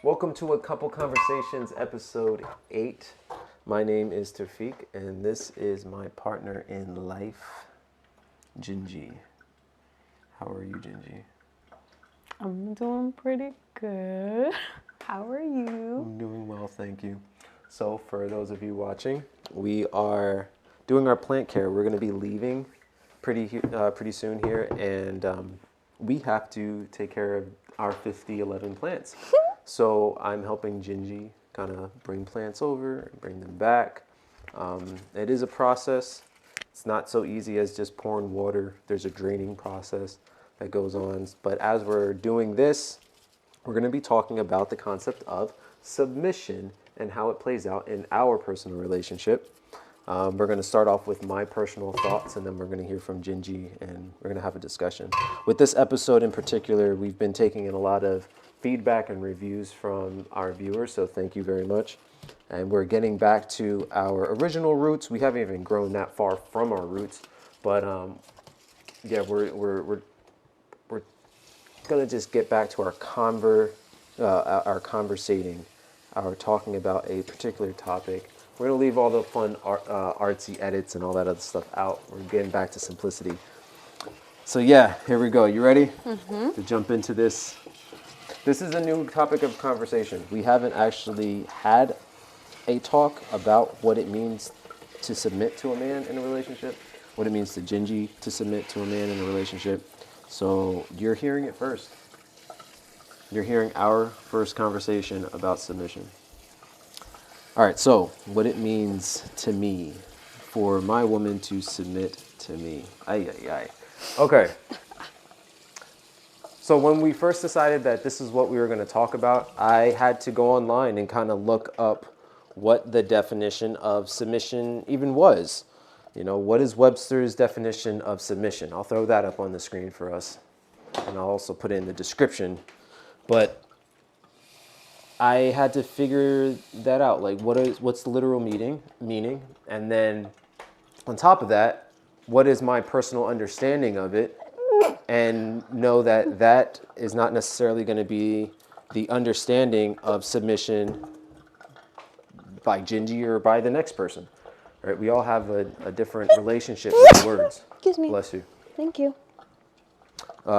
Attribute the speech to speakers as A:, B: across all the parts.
A: Welcome to A Couple Conversations, episode 8. My name is Tafiq, and this is my partner in life, Gingy. How are you, Gingy?
B: I'm doing pretty good. How are you?
A: I'm doing well, thank you. So, for those of you watching, we are doing our plant care. We're going to be leaving pretty soon here, and we have to take care of our 11 plants. So, I'm helping Gingy kind of bring plants over and bring them back. It is a process. It's not so easy as just pouring water. There's a draining process that goes on. But as we're doing this, we're going to be talking about the concept of submission and how it plays out in our personal relationship. We're going to start off with my personal thoughts, and then we're going to hear from Gingy, and we're going to have a discussion. With this episode in particular, we've been taking in a lot of feedback and reviews from our viewers, so thank you very much. And we're getting back to our original roots. We haven't even grown that far from our roots, but yeah, we're gonna just get back to our conversating, our talking about a particular topic. We're gonna leave all the fun artsy edits and all that other stuff out. We're getting back to simplicity. So yeah, here we go. You ready to jump into this? This is a new topic of conversation. We haven't actually had a talk about what it means to submit to a man in a relationship, what it means to Gingy to submit to a man in a relationship. So you're hearing it first. You're hearing our first conversation about submission. All right, so what it means to me for my woman to submit to me. Ay, ay, ay. Okay. So when we first decided that this is what we were going to talk about, I had to go online and kind of look up what the definition of submission even was. You know, what is Webster's definition of submission? I'll throw that up on the screen for us, and I'll also put it in the description. But I had to figure that out, like what's the literal meaning, and then on top of that, what is my personal understanding of it, and know that that is not necessarily going to be the understanding of submission by Gingy or by the next person. Right? We all have a different relationship with words.
B: Excuse me.
A: Bless you.
B: Thank you.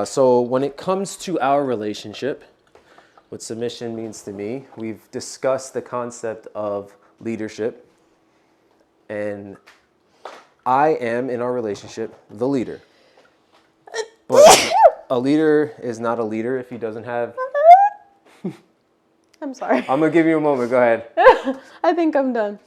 A: So when it comes to our relationship, what submission means to me, we've discussed the concept of leadership, and I am, in our relationship, the leader. But a leader is not a leader if he doesn't have...
B: I'm sorry.
A: I'm going to give you a moment. Go ahead.
B: I think I'm done.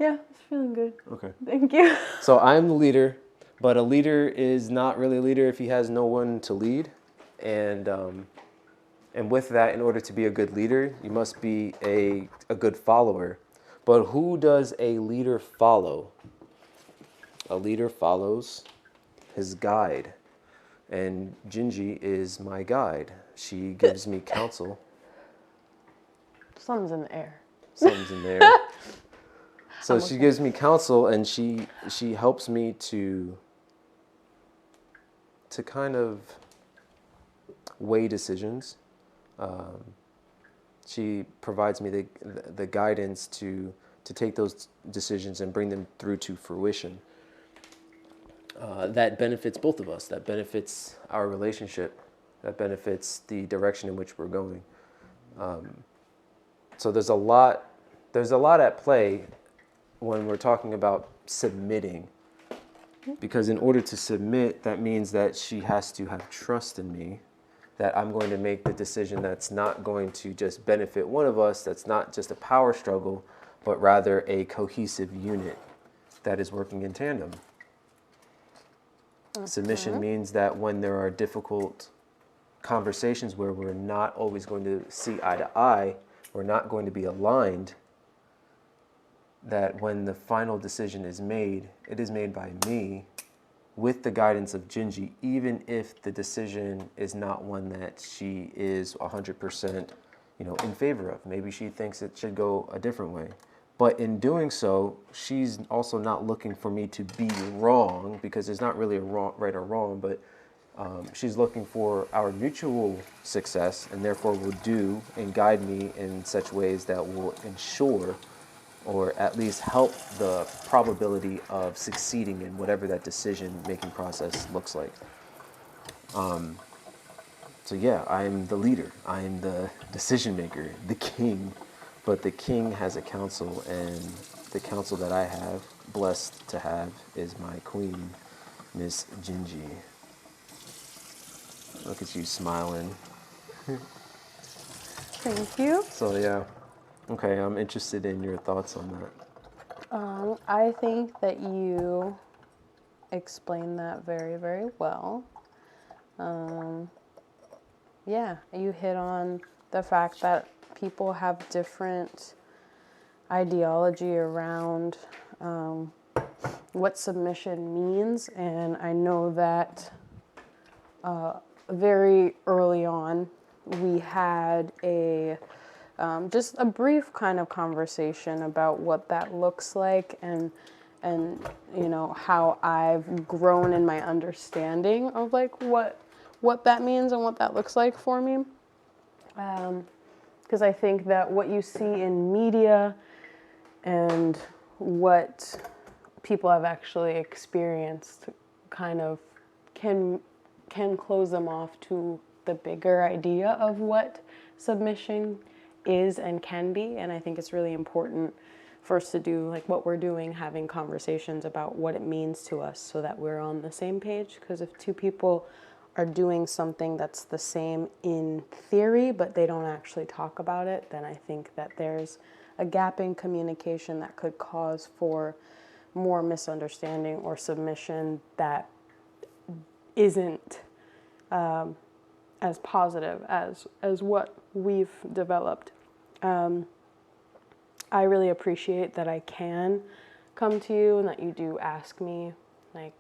B: Yeah, it's feeling good.
A: Okay.
B: Thank you.
A: So I'm the leader, but a leader is not really a leader if he has no one to lead. And with that, in order to be a good leader, you must be a good follower. But who does a leader follow? A leader follows his guide. And Gingy is my guide. She gives me counsel.
B: Something's in the air.
A: Something's in there. So she gives me counsel, and she helps me to kind of weigh decisions. She provides me the guidance to take those decisions and bring them through to fruition. That benefits both of us. That benefits our relationship. That benefits the direction in which we're going. So there's a lot at play when we're talking about submitting. Because in order to submit, that means that she has to have trust in me, that I'm going to make the decision that's not going to just benefit one of us, that's not just a power struggle, but rather a cohesive unit that is working in tandem. Submission means that when there are difficult conversations where we're not always going to see eye to eye, we're not going to be aligned, that when the final decision is made, it is made by me with the guidance of Gingy, even if the decision is not one that she is 100%, in favor of. Maybe she thinks it should go a different way. But in doing so, she's also not looking for me to be wrong, because there's not really a wrong, right or wrong, but She's looking for our mutual success, and therefore will do and guide me in such ways that will ensure or at least help the probability of succeeding in whatever that decision-making process looks like. So yeah, I'm the leader. I'm the decision maker, the king. But the king has a council, and the council that I have, blessed to have, is my queen, Miss Gingy. Look at you smiling.
B: Thank you.
A: So yeah, okay, I'm interested in your thoughts on that.
B: I think that you explained that very, very well. Yeah, you hit on the fact that people have different ideology around what submission means, and I know that very early on we had a just a brief kind of conversation about what that looks like, and you know how I've grown in my understanding of like what that means and what that looks like for me. Because I think that what you see in media and what people have actually experienced kind of can close them off to the bigger idea of what submission is and can be. And I think it's really important for us to do like what we're doing, having conversations about what it means to us so that we're on the same page. Because if two people are doing something that's the same in theory, but they don't actually talk about it, then I think that there's a gap in communication that could cause for more misunderstanding or submission that isn't as positive as what we've developed. I really appreciate that I can come to you and that you do ask me like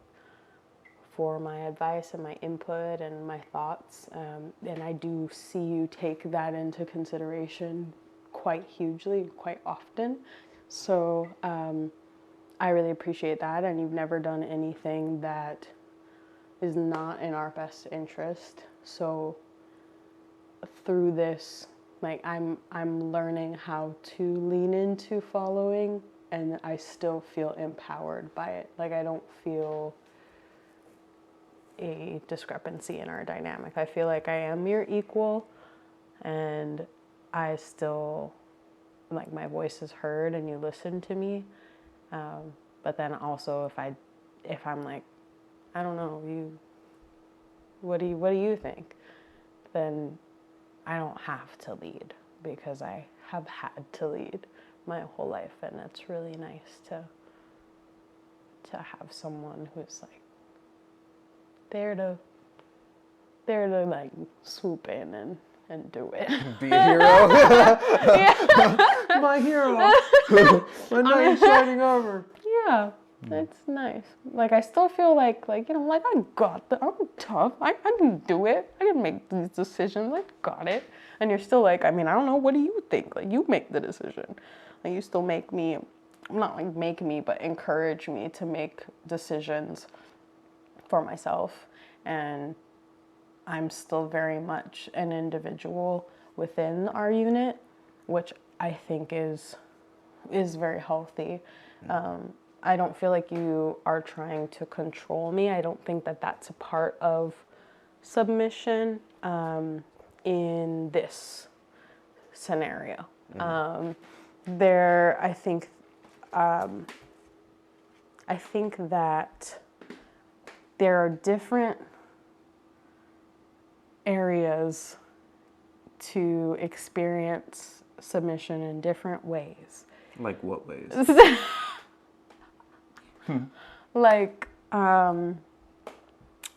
B: for my advice and my input and my thoughts, and I do see you take that into consideration quite hugely, quite often. So I really appreciate that, and you've never done anything that is not in our best interest. So through this, like I'm learning how to lean into following, and I still feel empowered by it. Like I don't feel a discrepancy in our dynamic. I feel like I am your equal, and I still, like, my voice is heard and you listen to me. But then also if I'm like, I don't know, what do you think? Then I don't have to lead, because I have had to lead my whole life, and it's really nice to have someone who's like there to like swoop in and do it.
A: Be a hero. My hero. My knight shining armor.
B: Yeah, it's nice. Like I still feel like you know, like I got I'm tough. I can do it. I can make these decisions. I got it. And you're still like, I mean, I don't know. What do you think? Like you make the decision. Like you still make me, not like make me, but encourage me to make decisions for myself. And I'm still very much an individual within our unit, which I think is very healthy. I don't feel like you are trying to control me. I don't think that that's a part of submission in this scenario. I think that there are different areas to experience submission in different ways.
A: Like what ways?
B: Like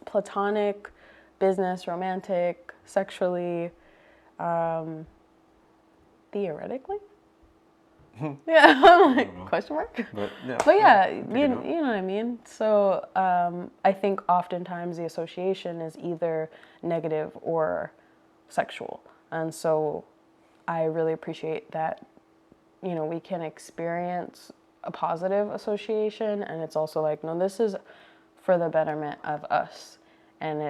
B: platonic, business, romantic, sexually, theoretically. Yeah, I'm like, question mark? But yeah, you know what I mean? So I think oftentimes the association is either negative or sexual. And so I really appreciate that, you know, we can experience a positive association, and it's also like, no, this is for the betterment of us. And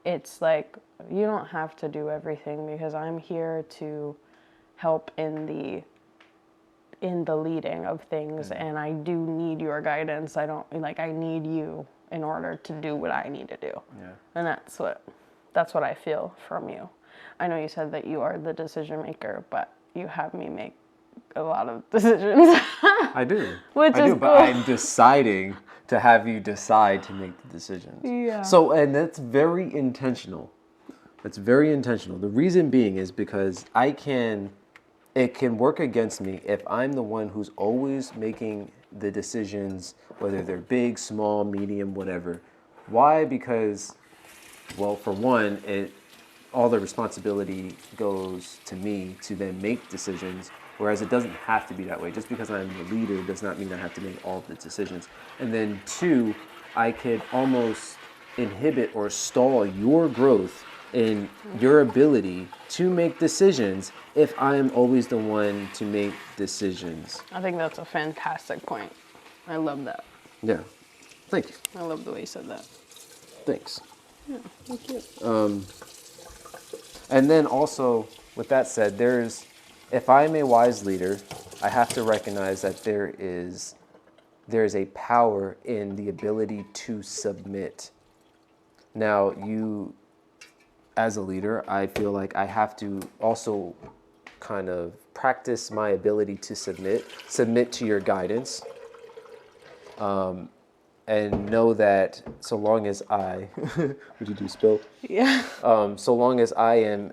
B: it's like, you don't have to do everything, because I'm here to help in the leading of things, and I do need your guidance. I need you in order to do what I need to do.
A: Yeah.
B: And that's what I feel from you. I know you said that you are the decision maker, but you have me make a lot of decisions.
A: I do.
B: Which
A: I
B: is
A: do, but
B: cool.
A: I'm deciding to have you decide to make the decisions.
B: Yeah.
A: So, and that's very intentional. That's very intentional. The reason being is because it can work against me if I'm the one who's always making the decisions, whether they're big, small, medium, whatever. Why? Because, well, for one, all the responsibility goes to me to then make decisions, whereas it doesn't have to be that way. Just because I'm the leader does not mean I have to make all the decisions. And then two, I could almost inhibit or stall your growth in your ability to make decisions if I'm always the one to make decisions.
B: I think that's a fantastic point. I love that.
A: Yeah. Thank you.
B: I love the way you said that.
A: Thanks.
B: Yeah, thank you.
A: And then also, with that said, if I'm a wise leader, I have to recognize that there is a power in the ability to submit. Now, as a leader, I feel like I have to also kind of practice my ability to submit to your guidance, and know that so long as would you do spill?
B: Yeah.
A: So long as I am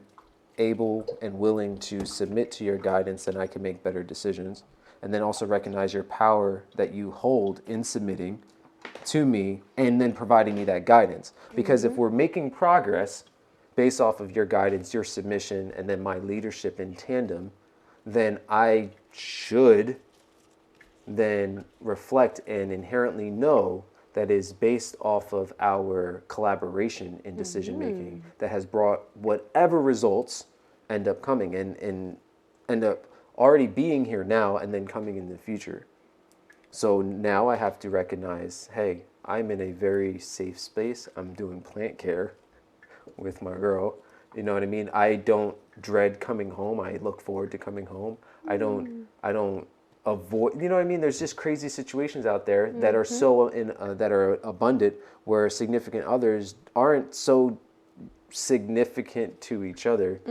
A: able and willing to submit to your guidance, then I can make better decisions. And then also recognize your power that you hold in submitting to me and then providing me that guidance. Because if we're making progress based off of your guidance, your submission, and then my leadership in tandem, then I should then reflect and inherently know that is based off of our collaboration in decision making that has brought whatever results end up coming and end up already being here now and then coming in the future. So now I have to recognize, hey, I'm in a very safe space. I'm doing plant care with my girl. You know what I mean? I don't dread coming home. I look forward to coming home. I don't avoid, you know what I mean? There's just crazy situations out there that are that are abundant, where significant others aren't so significant to each other.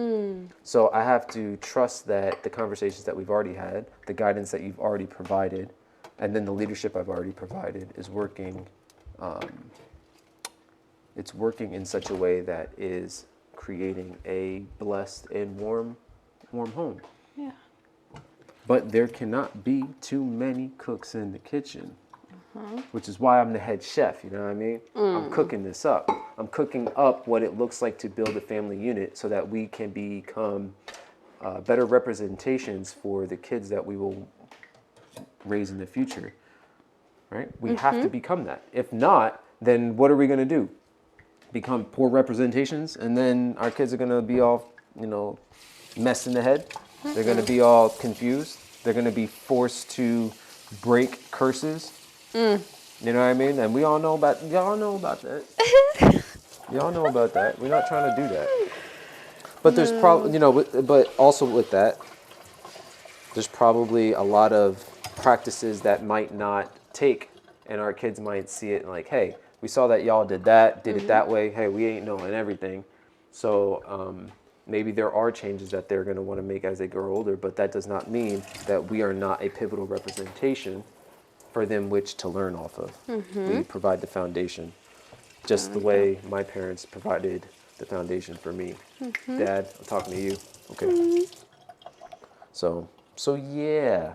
A: So I have to trust that the conversations that we've already had, the guidance that you've already provided, and then the leadership I've already provided is working. It's working in such a way that is creating a blessed and warm home.
B: Yeah.
A: But there cannot be too many cooks in the kitchen, which is why I'm the head chef, you know what I mean? I'm cooking this up. I'm cooking up what it looks like to build a family unit so that we can become better representations for the kids that we will raise in the future, right? We have to become that. If not, then what are we going to do? Become poor representations, and then our kids are going to be all, messed in the head. They're going to be all confused. They're going to be forced to break curses. You know what I mean? And y'all know about that. Y'all know about that. We're not trying to do that. But there's probably, but also with that, there's probably a lot of practices that might not take, and our kids might see it like, hey, we saw that y'all did it that way. Hey, we ain't knowing everything. So maybe there are changes that they're going to want to make as they grow older, but that does not mean that we are not a pivotal representation for them which to learn off of. We provide the foundation, just the way my parents provided the foundation for me. Dad, I'm talking to you. Okay. So yeah,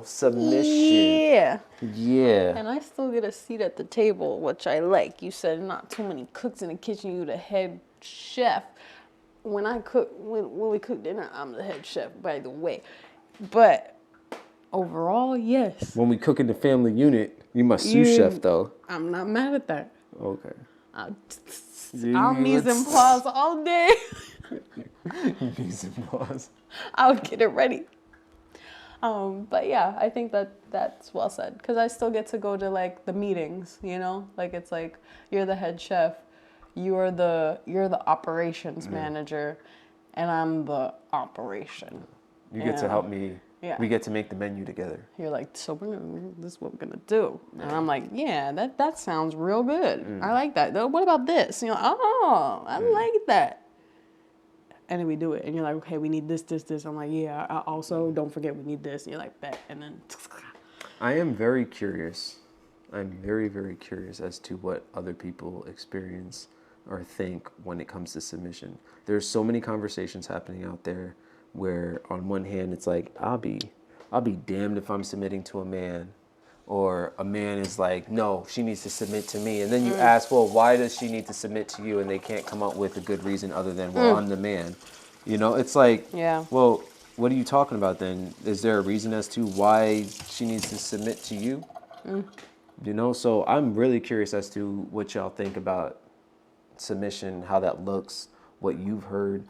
A: submission. Yeah.
B: And I still get a seat at the table, which I like. You said not too many cooks in the kitchen. You the head chef. When we cook dinner, I'm the head chef, by the way. But overall, yes.
A: When we cook in the family unit, you must sous chef though.
B: I'm not mad at that.
A: Okay.
B: I'll mise en place all day.
A: Mise en place.
B: I'll get it ready. But yeah, I think that's well said, because I still get to go to like the meetings, like it's like you're the head chef, you're the operations manager, and I'm the operation.
A: You get to help me.
B: Yeah.
A: We get to make the menu together.
B: You're like, so this is what we're gonna do, and I'm like, yeah, that sounds real good. I like that. Though, what about this? And you're like, oh, I like that. And then we do it, and you're like, okay, we need this. I'm like, yeah. Also, don't forget we need this. And you're like, bet. And then
A: I am very curious. I'm very, very curious as to what other people experience or think when it comes to submission. There's so many conversations happening out there where on one hand it's like I'll be damned if I'm submitting to a man, or a man is like, no, she needs to submit to me, and then you ask, well, why does she need to submit to you, and they can't come up with a good reason other than, well, I'm the man. You know, it's like,
B: Yeah.
A: well, what are you talking about then? Is there a reason as to why she needs to submit to you? You know, so I'm really curious as to what y'all think about submission, how that looks, what you've heard,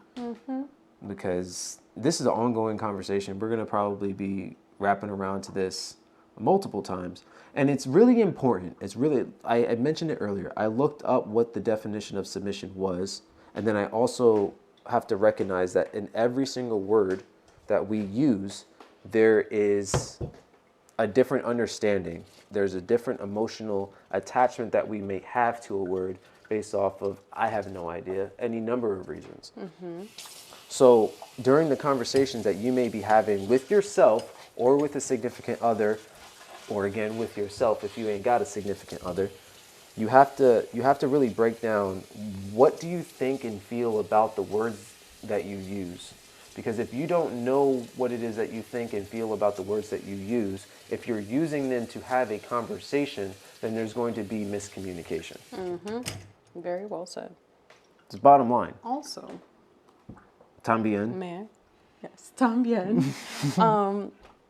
A: because this is an ongoing conversation. We're going to probably be wrapping around to this multiple times. And it's really important. It's really, I mentioned it earlier. I looked up what the definition of submission was. And then I also have to recognize that in every single word that we use, there is a different understanding. There's a different emotional attachment that we may have to a word based off of, I have no idea, any number of reasons. So during the conversations that you may be having with yourself or with a significant other, or again with yourself if you ain't got a significant other, you have to really break down, what do you think and feel about the words that you use? Because if you don't know what it is that you think and feel about the words that you use, if you're using them to have a conversation, then there's going to be miscommunication.
B: Very well said.
A: It's bottom line.
B: Also,
A: Tambien.
B: man, yes, también.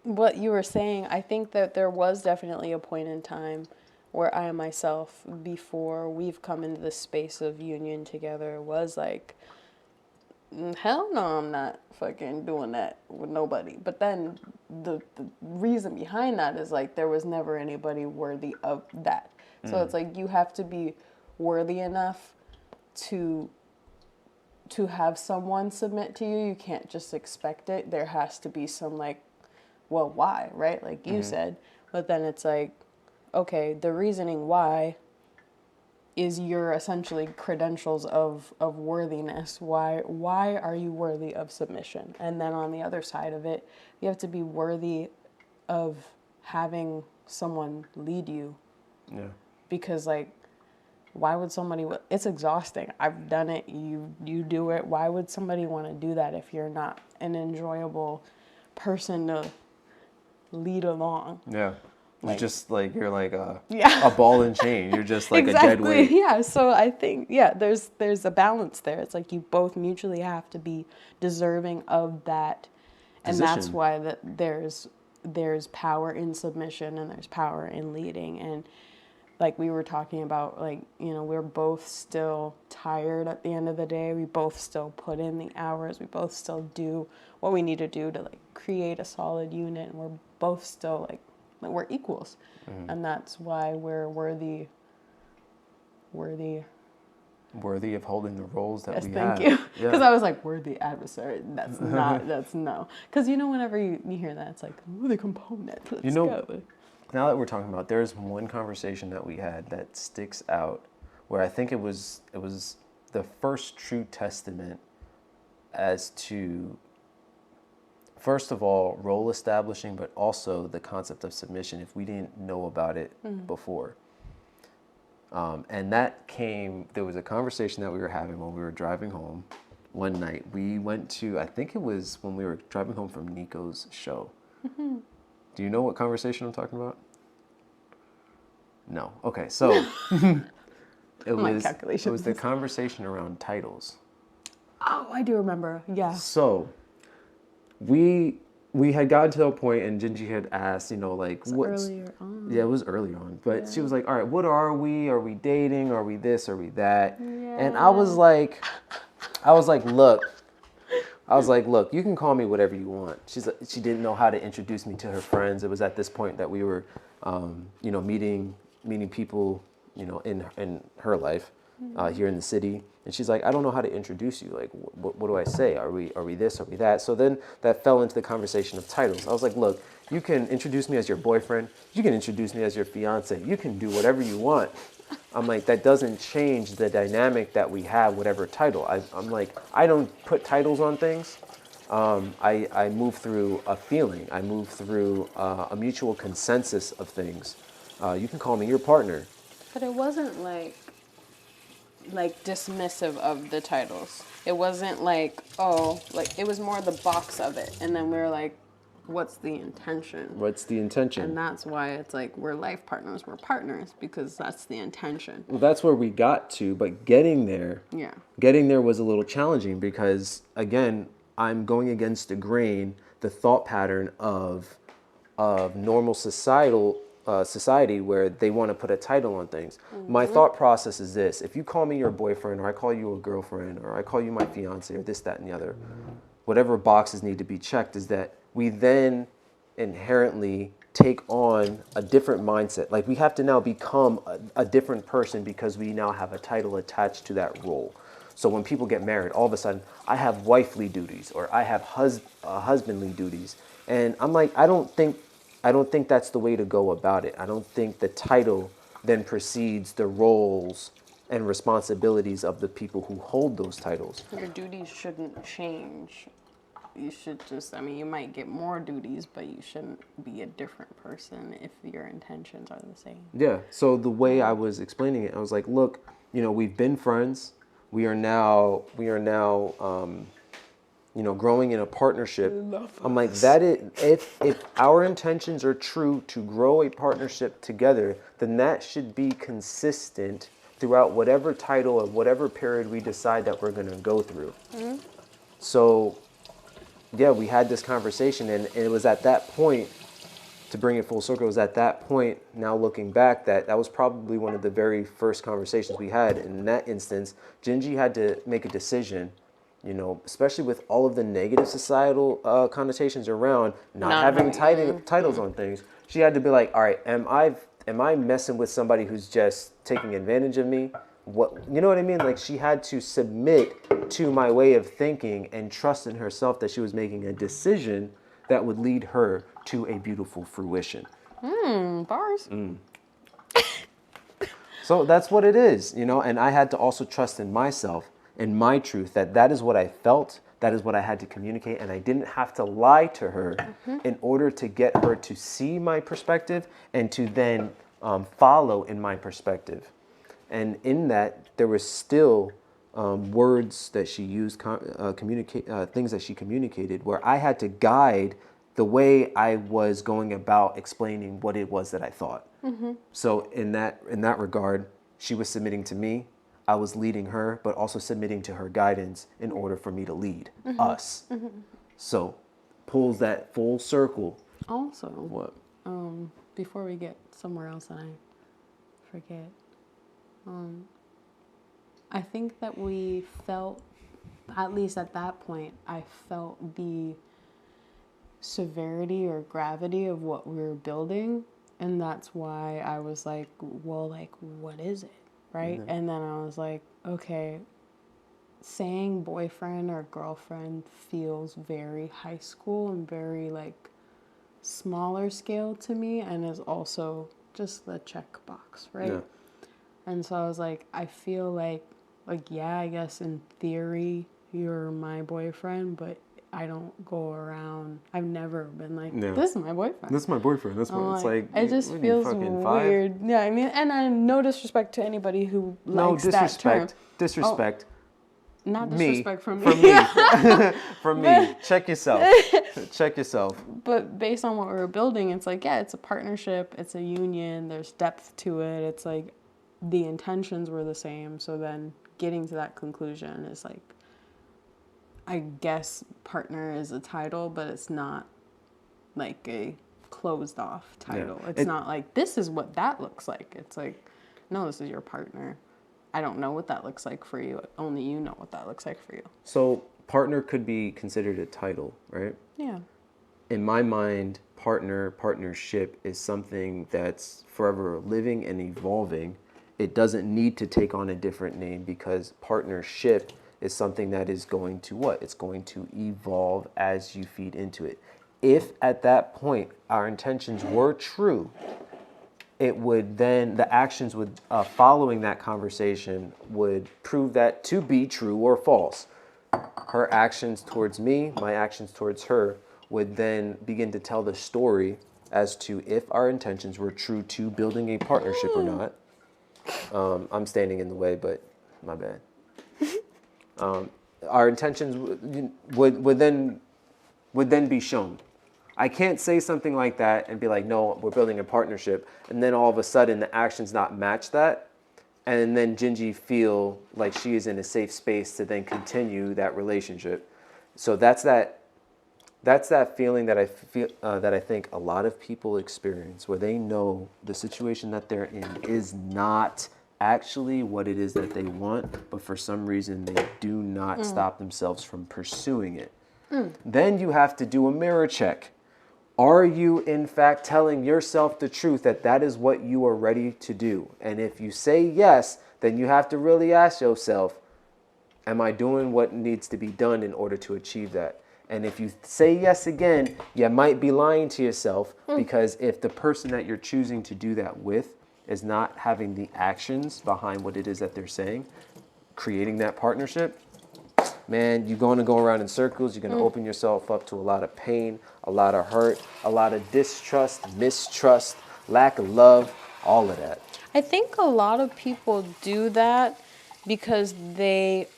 B: What you were saying, I think that there was definitely a point in time where I myself, before we've come into this space of union together, was like, hell no, I'm not fucking doing that with nobody. But then the reason behind that is like there was never anybody worthy of that. So it's like you have to be worthy enough to have someone submit to you. You can't just expect it. There has to be some like, well, why, right? Like you said. But then it's like, okay, the reasoning why is your essentially credentials of worthiness. Why are you worthy of submission? And then on the other side of it, you have to be worthy of having someone lead you.
A: Yeah.
B: Because like, why would somebody, it's exhausting. I've done it. You do it. Why would somebody want to do that if you're not an enjoyable person to lead along?
A: Yeah.
B: Like,
A: you're like
B: Yeah.
A: a ball and chain. You're just like
B: exactly.
A: a dead weight.
B: Yeah. So I think, yeah, there's a balance there. It's like you both mutually have to be deserving of that. And that's
A: Position.
B: why there's power in submission and there's power in leading. And like we were talking about, like, you know, we're both still tired at the end of the day. We both still put in the hours. We both still do what we need to do to like create a solid unit. And we're both still like we're equals. And that's why we're worthy
A: Worthy of holding the roles that
B: yes,
A: we
B: thank
A: have.
B: you.
A: Yeah.
B: Because I was like, worthy adversary. That's not, that's no. Because you know, whenever you hear that, it's like, ooh, the component. Let's go.
A: Now that we're talking about, there's one conversation that we had that sticks out where I think it was the first true testament as to, first of all, role establishing, but also the concept of submission if we didn't know about it before. And that there was a conversation that we were having when we were driving home one night. We went to, I think it was when we were driving home from Nico's show. Do you know what conversation I'm talking about? No. Okay, so it was the conversation around titles.
B: Oh, I do remember. Yeah.
A: So we had gotten to a point, and Gingy had asked, you know, like, what's
B: earlier on.
A: Yeah, it was early on, but she was like, all right, what are we? Are we dating? Are we this? Are we that?
B: Yeah.
A: And I was like, look, you can call me whatever you want. She didn't know how to introduce me to her friends. It was at this point that we were, you know, meeting people, you know, in her life. here in the city. And she's like, I don't know how to introduce you. Like, what do I say? Are we this? Are we that? So then that fell into the conversation of titles. I was like, look, you can introduce me as your boyfriend. You can introduce me as your fiance. You can do whatever you want. I'm like, that doesn't change the dynamic that we have, whatever title. I'm like, I don't put titles on things. I move through a feeling. I move through a mutual consensus of things. You can call me your partner.
B: But it wasn't like dismissive of the titles. It wasn't like, oh, like it was more the box of it. And then we were like, what's the intention?
A: What's the intention?
B: And that's why it's like we're life partners, we're partners, because that's the intention.
A: Well, that's where we got to, but getting there was a little challenging because, again, I'm going against the grain, the thought pattern of normal society where they want to put a title on things. My thought process is this: if you call me your boyfriend, or I call you a girlfriend, or I call you my fiance, or this, that, and the other, whatever boxes need to be checked is that we then inherently take on a different mindset. Like we have to now become a different person because we now have a title attached to that role. So when people get married, all of a sudden, I have wifely duties or I have husbandly duties. And I'm like, I don't think that's the way to go about it. I don't think the title then precedes the roles and responsibilities of the people who hold those titles.
B: Your duties shouldn't change. You should just, I mean, you might get more duties, but you shouldn't be a different person if your intentions are the same.
A: Yeah. So the way I was explaining it, I was like, look, we've been friends. We are now, growing in a partnership. I'm like, if our intentions are true to grow a partnership together, then that should be consistent throughout whatever title or whatever period we decide that we're going to go through. Mm-hmm. So, yeah, we had this conversation, and it was at that point, to bring it full circle, it was at that point, now looking back, that was probably one of the very first conversations we had. And in that instance, Gingy had to make a decision, especially with all of the negative societal connotations around not having titles on things. She had to be like, all right, am I messing with somebody who's just taking advantage of me? What, you know what I mean? Like, she had to submit to my way of thinking and trust in herself that she was making a decision that would lead her to a beautiful fruition.
B: Bars.
A: So that's what it is, and I had to also trust in myself and my truth that is what I felt, that is what I had to communicate, and I didn't have to lie to her in order to get her to see my perspective and to then follow in my perspective. And in that, there was still words that she used, things that she communicated, where I had to guide the way I was going about explaining what it was that I thought. Mm-hmm. So in that regard, she was submitting to me, I was leading her, but also submitting to her guidance in order for me to lead us. Mm-hmm. So pulls that full circle.
B: Also,
A: what?
B: Before we get somewhere else and I forget, I think that we felt, at least at that point, I felt the severity or gravity of what we were building. And that's why I was like, well, like, what is it? Right? Mm-hmm. And then I was like, okay, saying boyfriend or girlfriend feels very high school and very like smaller scale to me, and is also just the checkbox, right? Yeah. And so I was like, I feel like, yeah, I guess in theory you're my boyfriend, but I don't go around. I've never been like, this is my boyfriend.
A: This is my boyfriend. That's what it's like.
B: It just feels weird. 5? Yeah, I mean, and no disrespect to anybody who likes that term.
A: Disrespect.
B: Not disrespect from me.
A: From me. From me. Check yourself. Check yourself.
B: But based on what we were building, it's like, yeah, it's a partnership. It's a union. There's depth to it. It's like the intentions were the same. So then getting to that conclusion is like, I guess partner is a title, but it's not like a closed off title. Yeah. It's not like, this is what that looks like. It's like, no, this is your partner. I don't know what that looks like for you. Only you know what that looks like for you.
A: So partner could be considered a title, right?
B: Yeah.
A: In my mind, partnership is something that's forever living and evolving. it doesn't need to take on a different name, because partnership is something that is going to what? It's going to evolve as you feed into it. If at that point our intentions were true, it would then, the actions would following that conversation would prove that to be true or false. Her actions towards me, my actions towards her, would then begin to tell the story as to if our intentions were true to building a partnership or not. I'm standing in the way, but my bad. Our intentions would then be shown. I can't say something like that and be like, no, we're building a partnership, and then all of a sudden the actions not match that, and then Gingy feel like she is in a safe space to then continue that relationship. So that's that feeling that I think a lot of people experience, where they know the situation that they're in is not actually what it is that they want, but for some reason they do not stop themselves from pursuing it. Then you have to do a mirror check. Are you in fact telling yourself the truth that that is what you are ready to do? And if you say yes, then you have to really ask yourself, am I doing what needs to be done in order to achieve that? And if you say yes again, you might be lying to yourself, because if the person that you're choosing to do that with is not having the actions behind what it is that they're saying, creating that partnership, man, you're going to go around in circles. You're going to open yourself up to a lot of pain, a lot of hurt, a lot of distrust, mistrust, lack of love, all of that.
B: I think a lot of people do that because they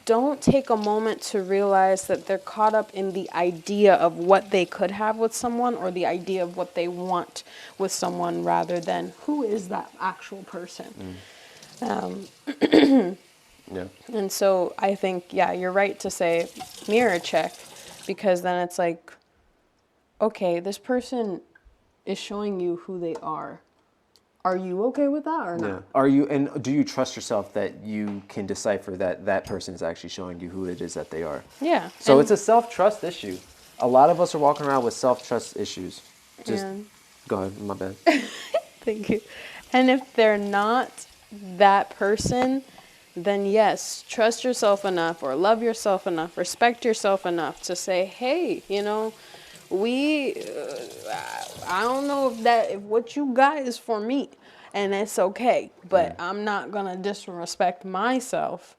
B: don't take a moment to realize that they're caught up in the idea of what they could have with someone, or the idea of what they want with someone, rather than who is that actual person.
A: Yeah.
B: And so I think, yeah, you're right to say mirror check, because then it's like, okay, this person is showing you who they are. Are you okay with that or not?
A: Yeah. Are you, and do you trust yourself that you can decipher that that person is actually showing you who it is that they are?
B: Yeah.
A: So it's a self-trust issue. A lot of us are walking around with self-trust issues. Just go ahead, my bad.
B: Thank you. And if they're not that person, then yes, trust yourself enough, or love yourself enough, respect yourself enough to say, hey, you know, I don't know if what you got is for me, and it's okay, but I'm not gonna disrespect myself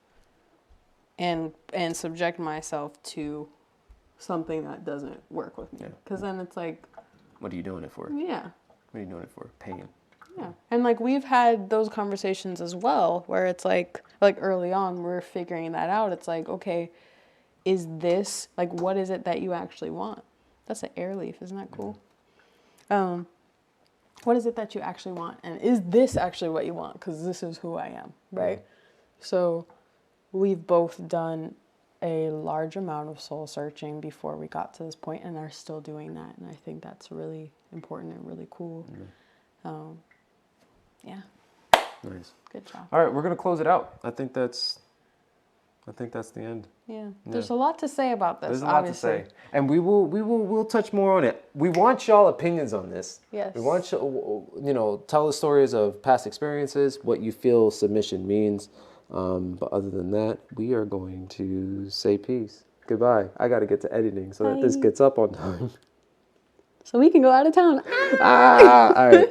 B: and subject myself to something that doesn't work with me. Because then it's like,
A: What are you doing it for?
B: yeah.
A: What are you doing it for? Pain.
B: Yeah. And like we've had those conversations as well, where it's like early on we're figuring that out. It's like, okay, is this like, what is it that you actually want? That's an air leaf, isn't that cool? What is it that you actually want? And is this actually what you want? Because this is who I am, right? So we've both done a large amount of soul searching before we got to this point, and are still doing that. And I think that's really important and really cool. Yeah.
A: Nice.
B: Good job.
A: All right, we're gonna close it out. I think that's the end.
B: Yeah. There's a lot to say about this.
A: There's a lot
B: obviously.
A: to say, and we'll touch more on it. We want y'all opinions on this.
B: Yes.
A: We want you, tell us stories of past experiences, what you feel submission means. But other than that, we are going to say peace. Goodbye. I got to get to editing so that this gets up on time.
B: So we can go out of town.
A: All right.